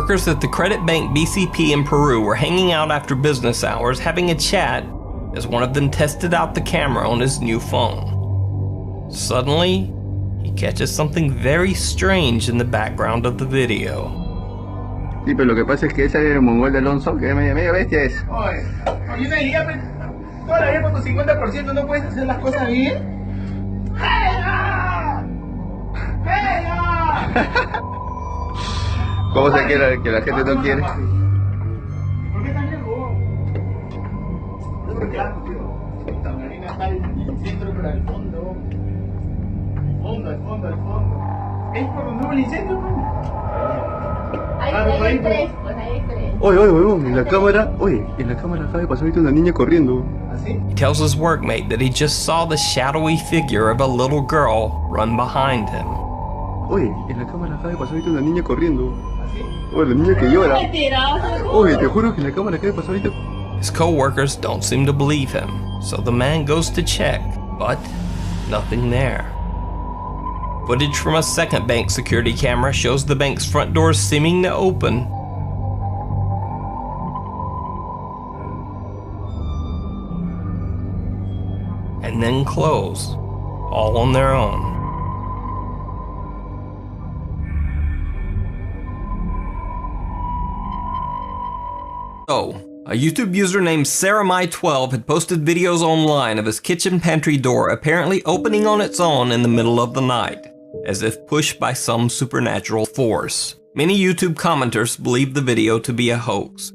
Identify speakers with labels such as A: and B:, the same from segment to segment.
A: Workers at the credit bank BCP in Peru were hanging out after business hours having a chat as one of them tested out the camera on his new phone. Suddenly, he catches something very strange in the background of the video.
B: Sí, pero lo que pasa es que ese mongol de Alonso, que es media bestia es.
C: Oye, una idea, pues, toda la vida por tu 50% no puedes hacer las cosas bien. ¡Venga! ¡Venga!
B: ¿Cómo se quiere que la gente no quiere?
C: ¿Por qué tan lejos? No es claro, tío. Esta marina está en el centro, pero al fondo. Al fondo. ¿Es por donde hubo el incendio?
D: Hay tres, pues hay tres.
B: Oye, en la cámara acaba de pasar ahorita una niña corriendo.
C: ¿Así?
A: He tells his workmate that he just saw the shadowy figure of a little girl run behind him.
B: Oye, en la cámara acaba de pasar ahorita una niña corriendo.
C: ¿Así?
B: Oye, la niña que llora.
D: Mentiroso.
B: Oye, te juro que en la cámara acaba de pasar ahorita.
A: His co-workers don't seem to believe him, so the man goes to check, but nothing there. Footage from a second bank security camera shows the bank's front doors seeming to open. And then close, all on their own. So, a YouTube user named SarahMai12 had posted videos online of his kitchen pantry door apparently opening on its own in the middle of the night, as if pushed by some supernatural force. Many YouTube commenters believed the video to be a hoax.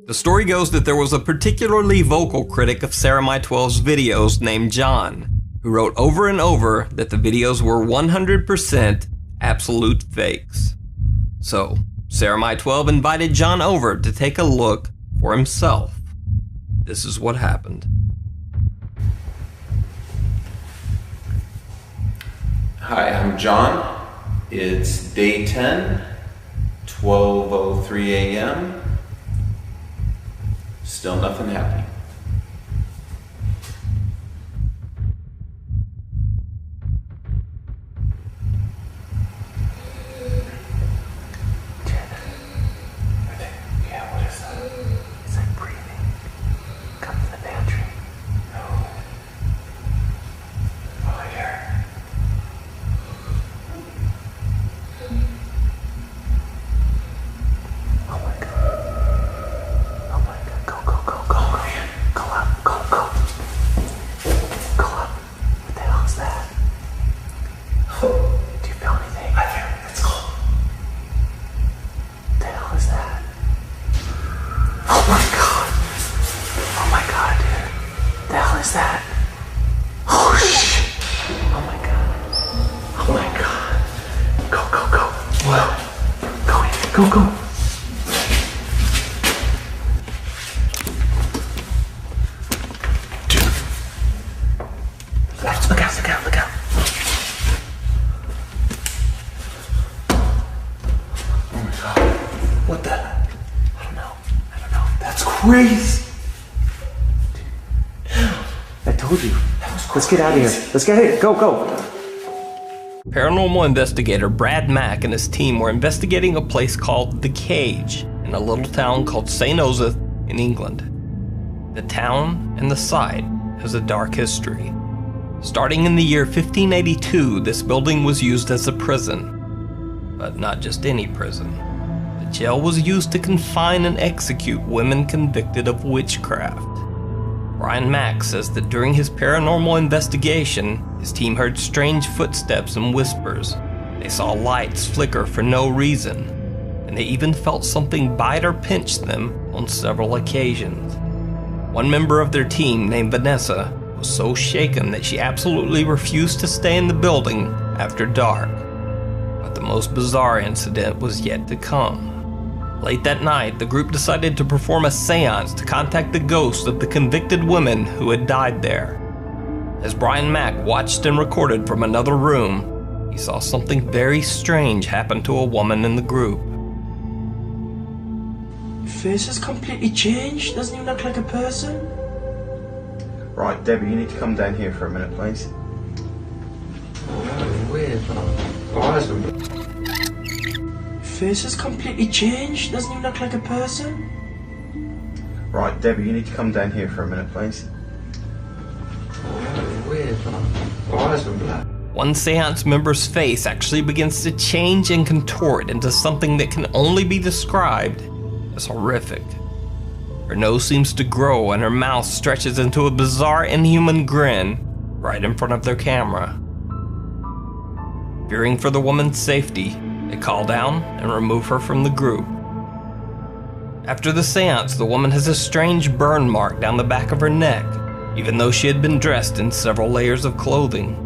A: The story goes that there was a particularly vocal critic of SarahMai12's videos named John, who wrote over and over that the videos were 100% absolute fakes. So, SarahMai12 invited John over to take a look for himself. This is what happened.
E: Hi, I'm John. It's day 10, 12:03 a.m. Still nothing happening.
C: Go. Dude. Look out. Oh my god. What the? I don't know. That's crazy.
F: I told you. Let's get out of here. Let's get it. Go.
A: Paranormal investigator Brad Mack and his team were investigating a place called The Cage in a little town called St. Osyth in England. The town and the site has a dark history. Starting in the year 1582, this building was used as a prison. But not just any prison. The jail was used to confine and execute women convicted of witchcraft. Brian Mack says that during his paranormal investigation, his team heard strange footsteps and whispers. They saw lights flicker for no reason, and they even felt something bite or pinch them on several occasions. One member of their team, named Vanessa, was so shaken that she absolutely refused to stay in the building after dark. But the most bizarre incident was yet to come. Late that night, the group decided to perform a seance to contact the ghosts of the convicted women who had died there. As Brian Mack watched and recorded from another room, he saw something very strange happen to a woman in the group.
F: Face has completely changed. Doesn't even look like a person.
G: Right, Debbie, you need to come down here for a minute, please.
F: Weird. Eyes are... face has completely changed. Doesn't even look like a person.
G: Right, Debbie, you need to come down here for a minute, please.
E: Oh, weird, man. My eyes went black.
A: One seance member's face actually begins to change and contort into something that can only be described as horrific. Her nose seems to grow and her mouth stretches into a bizarre inhuman grin right in front of their camera. Fearing for the woman's safety, they call down and remove her from the group. After the seance, the woman has a strange burn mark down the back of her neck, even though she had been dressed in several layers of clothing.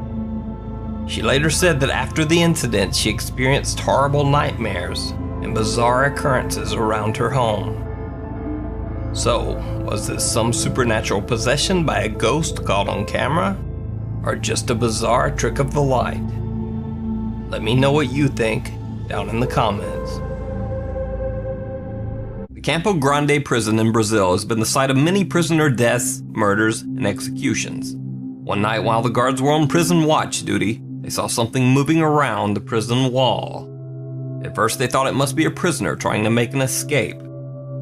A: She later said that after the incident, she experienced horrible nightmares and bizarre occurrences around her home. So, was this some supernatural possession by a ghost caught on camera? Or just a bizarre trick of the light? Let me know what you think down in the comments. The Campo Grande prison in Brazil has been the site of many prisoner deaths, murders, and executions. One night while the guards were on prison watch duty, they saw something moving around the prison wall. At first they thought it must be a prisoner trying to make an escape,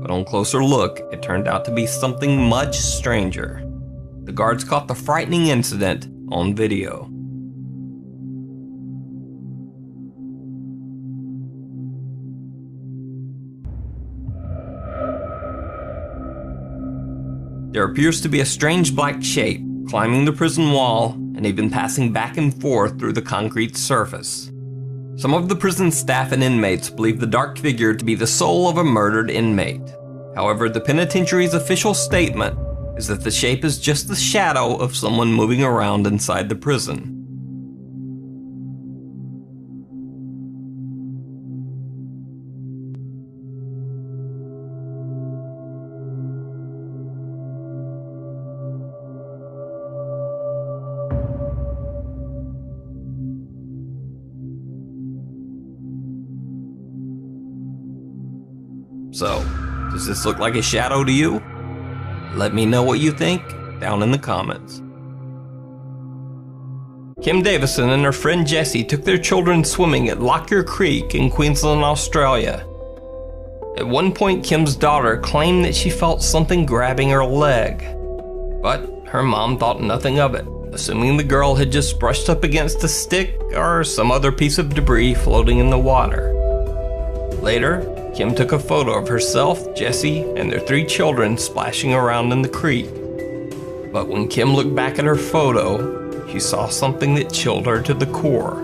A: but on closer look, it turned out to be something much stranger. The guards caught the frightening incident on video. There appears to be a strange black shape climbing the prison wall and even passing back and forth through the concrete surface. Some of the prison staff and inmates believe the dark figure to be the soul of a murdered inmate. However, the penitentiary's official statement is that the shape is just the shadow of someone moving around inside the prison. So, does this look like a shadow to you? Let me know what you think down in the comments. Kim Davison and her friend Jessie took their children swimming at Lockyer Creek in Queensland, Australia. At one point, Kim's daughter claimed that she felt something grabbing her leg, but her mom thought nothing of it, assuming the girl had just brushed up against a stick or some other piece of debris floating in the water. Later, Kim took a photo of herself, Jessie, and their 3 children splashing around in the creek. But when Kim looked back at her photo, she saw something that chilled her to the core.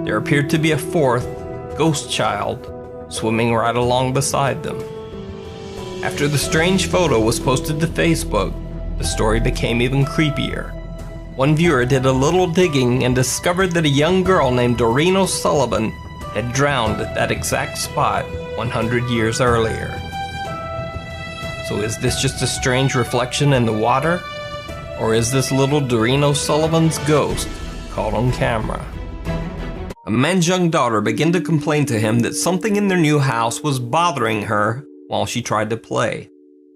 A: There appeared to be a 4th, ghost child, swimming right along beside them. After the strange photo was posted to Facebook, the story became even creepier. One viewer did a little digging and discovered that a young girl named Doreen O'Sullivan had drowned at that exact spot 100 years earlier. So is this just a strange reflection in the water? Or is this little Doreen O'Sullivan's ghost caught on camera? A man's young daughter began to complain to him that something in their new house was bothering her while she tried to play.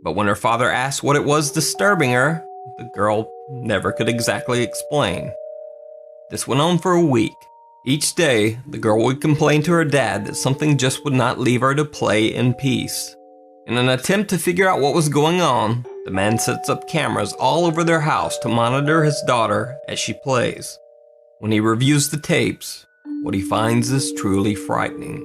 A: But when her father asked what it was disturbing her, the girl never could exactly explain. This went on for a week. Each day, the girl would complain to her dad that something just would not leave her to play in peace. In an attempt to figure out what was going on, the man sets up cameras all over their house to monitor his daughter as she plays. When he reviews the tapes, what he finds is truly frightening.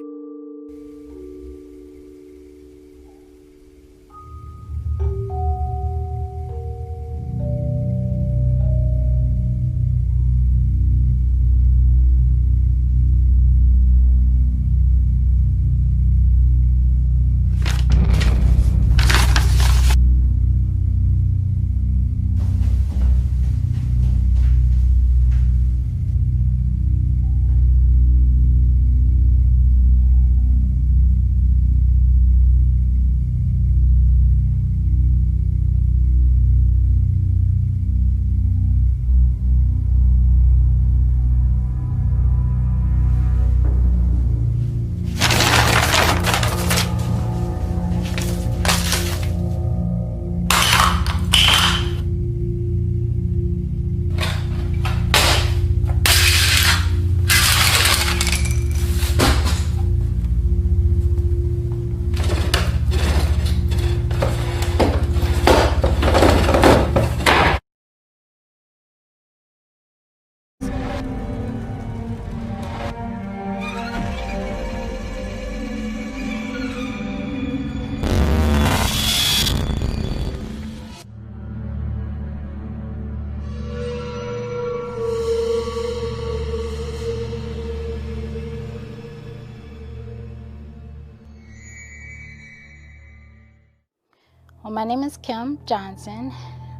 H: Well, my name is Kim Johnson.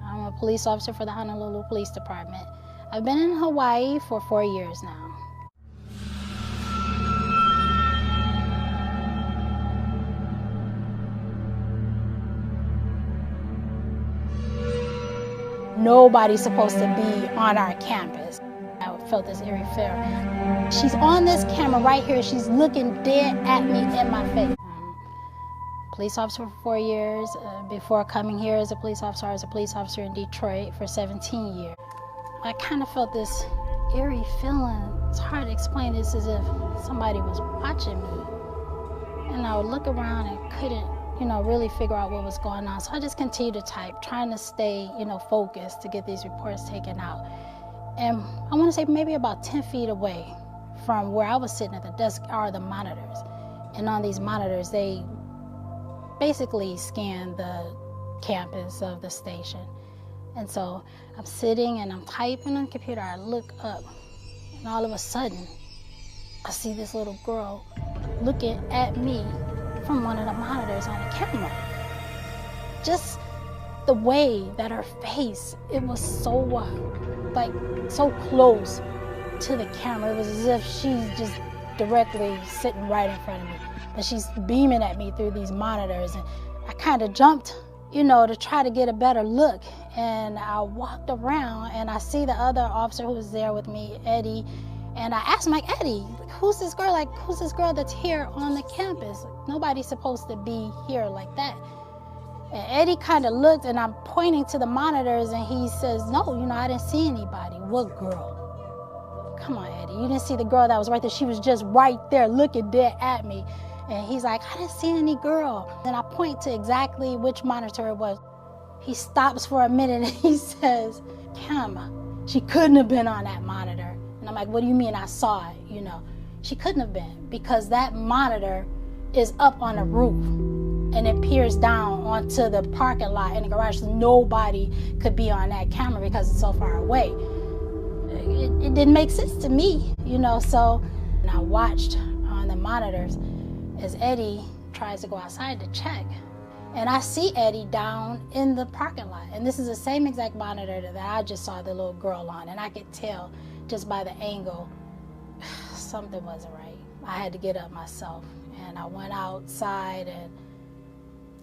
H: I'm a police officer for the Honolulu Police Department. I've been in Hawaii for 4 years now. Nobody's supposed to be on our campus. I felt this eerie fear. She's on this camera right here. She's looking dead at me in my face. Police officer for 4 years. Before coming here as a police officer, I was a police officer in Detroit for 17 years. I kind of felt this eerie feeling. It's hard to explain. This as if somebody was watching me. And I would look around and couldn't, really figure out what was going on. So I just continued to type, trying to stay, focused to get these reports taken out. And I want to say maybe about 10 feet away from where I was sitting at the desk are the monitors. And on these monitors, they basically scan the campus of the station. And so I'm sitting and I'm typing on the computer. I look up and all of a sudden I see this little girl looking at me from one of the monitors on the camera. Just the way that her face, it was so so close to the camera. It was as if she's just directly sitting right in front of me. And she's beaming at me through these monitors. And I kind of jumped, to try to get a better look. And I walked around and I see the other officer who was there with me, Eddie. And I asked him, Eddie, who's this girl? Who's this girl that's here on the campus? Nobody's supposed to be here like that. And Eddie kind of looked, and I'm pointing to the monitors, and he says, no, I didn't see anybody. What girl? Come on, Eddie, you didn't see the girl that was right there. She was just right there looking dead at me. And he's like, I didn't see any girl. And I point to exactly which monitor it was. He stops for a minute, and he says, Kim, she couldn't have been on that monitor. And I'm like, what do you mean I saw it? She couldn't have been, because that monitor is up on the roof and it peers down onto the parking lot in the garage. So nobody could be on that camera because it's so far away. It didn't make sense to me, so and I watched on the monitors as Eddie tries to go outside to check. And I see Eddie down in the parking lot. And this is the same exact monitor that I just saw the little girl on. And I could tell just by the angle, something wasn't right. I had to get up myself. And I went outside and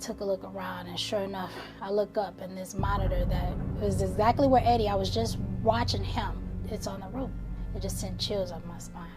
H: took a look around. And sure enough, I look up and this monitor that was exactly where Eddie, I was just watching him. It's on the roof. It just sent chills up my spine.